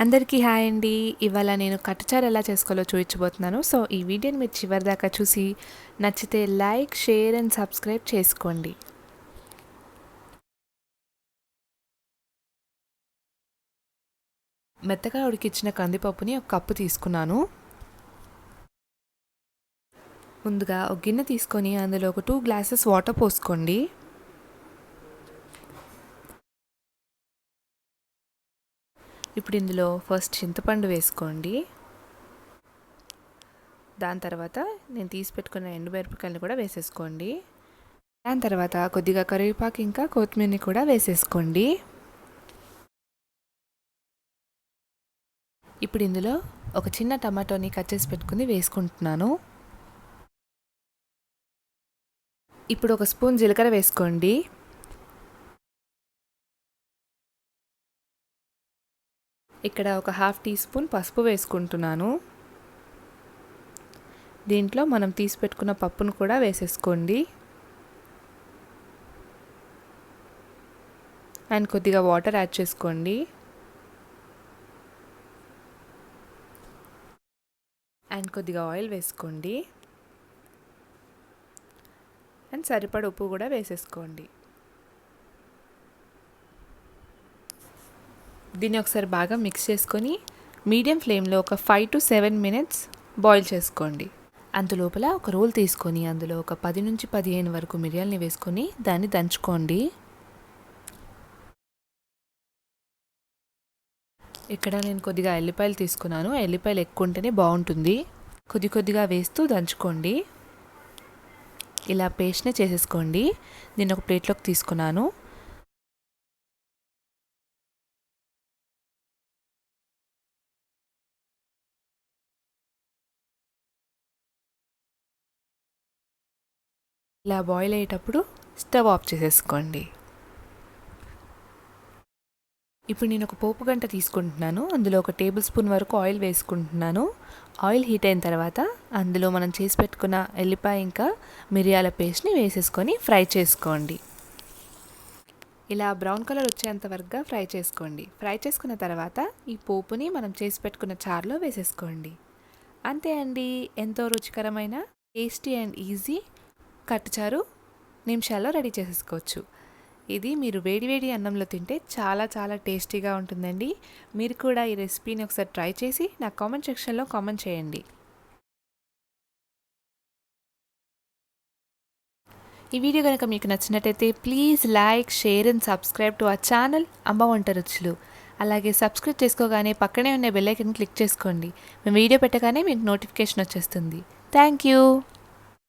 అందరికీ హాయ్ అండి. ఇవాళ నేను కట్టుచారు ఎలా చేసుకోవాలో చూపించబోతున్నాను. సో ఈ వీడియోని మీరు చివరి దాకా చూసి నచ్చితే లైక్, షేర్ అండ్ సబ్స్క్రైబ్ చేసుకోండి. మెత్తగా ఉడికించిన కందిపప్పుని ఒక కప్పు తీసుకున్నాను. ముందుగా ఒక గిన్నె తీసుకొని అందులో ఒక 2 గ్లాసెస్ వాటర్ పోసుకోండి. ఇప్పుడు ఇందులో ఫస్ట్ చింతపండు వేసుకోండి. దాని తర్వాత నేను తీసి పెట్టుకున్న ఎండుమిరపకాయలు కూడా వేసేసుకోండి. దాని తర్వాత కొద్దిగా కరివేపాకు ఇంకా కొత్తిమీరని కూడా వేసేసుకోండి. ఇప్పుడు ఇందులో ఒక చిన్న టమాటోని కట్ చేసి పెట్టుకుని వేసుకుంటున్నాను. ఇప్పుడు ఒక స్పూన్ జీలకర్ర వేసుకోండి. ఇక్కడ ఒక హాఫ్ టీ స్పూన్ పసుపు వేసుకుంటున్నాను. దీంట్లో మనం తీసి పెట్టుకున్న పప్పును కూడా వేసేసుకోండి. అండ్ కొద్దిగా వాటర్ యాడ్ చేసుకోండి. అండ్ కొద్దిగా ఆయిల్ వేసుకోండి. అండ్ సరిపడ ఉప్పు కూడా వేసేసుకోండి. దీన్ని ఒకసారి బాగా మిక్స్ చేసుకొని మీడియం ఫ్లేమ్లో ఒక 5 to 7 minutes బాయిల్ చేసుకోండి. అందులోపల ఒక రోల్ తీసుకొని అందులో ఒక 10 నుంచి 15 వరకు మిరియాలని వేసుకొని దాన్ని దంచుకోండి. ఇక్కడ నేను కొద్దిగా ఎల్లిపాయలు తీసుకున్నాను. ఎల్లిపాయలు ఎక్కువ ఉంటేనే బాగుంటుంది. కొద్దిగా వేస్తూ దంచుకోండి. ఇలా పేస్ట్నే చేసేసుకోండి. దీన్ని ఒక ప్లేట్లోకి తీసుకున్నాను. ఇలా బాయిల్ అయ్యేటప్పుడు స్టవ్ ఆఫ్ చేసేసుకోండి. ఇప్పుడు నేను ఒక పోపు గంట తీసుకుంటున్నాను. అందులో ఒక టేబుల్ స్పూన్ వరకు ఆయిల్ వేసుకుంటున్నాను. ఆయిల్ హీట్ అయిన తర్వాత అందులో మనం చేసి పెట్టుకున్న ఎల్లిపాయ ఇంకా మిరియాల పేస్ట్ని వేసేసుకొని ఫ్రై చేసుకోండి. ఇలా బ్రౌన్ కలర్ వచ్చేంత వరకుగా ఫ్రై చేసుకోండి. ఫ్రై చేసుకున్న తర్వాత ఈ పోపుని మనం చేసి పెట్టుకున్న చారులో వేసేసుకోండి. అంతే అండి, ఎంతో రుచికరమైన టేస్టీ అండ్ ఈజీ కట్టుచారు నిమిషాల్లో రెడీ చేసేసుకోవచ్చు. ఇది మీరు వేడివేడి అన్నంలో తింటే చాలా చాలా టేస్టీగా ఉంటుందండి. మీరు కూడా ఈ రెసిపీని ఒకసారి ట్రై చేసి నా కామెంట్ సెక్షన్లో కామెంట్ చేయండి. ఈ వీడియో కనుక మీకు నచ్చినట్టయితే please like, share and subscribe to our channel అమ్మ వంట రుచులు. అలాగే సబ్స్క్రైబ్ చేసుకోగానే పక్కనే ఉన్న బెల్ ఐకాన్ క్లిక్ చేసుకోండి. మేము వీడియో పెట్టగానే మీకు నోటిఫికేషన్ వచ్చేస్తుంది. Thank you.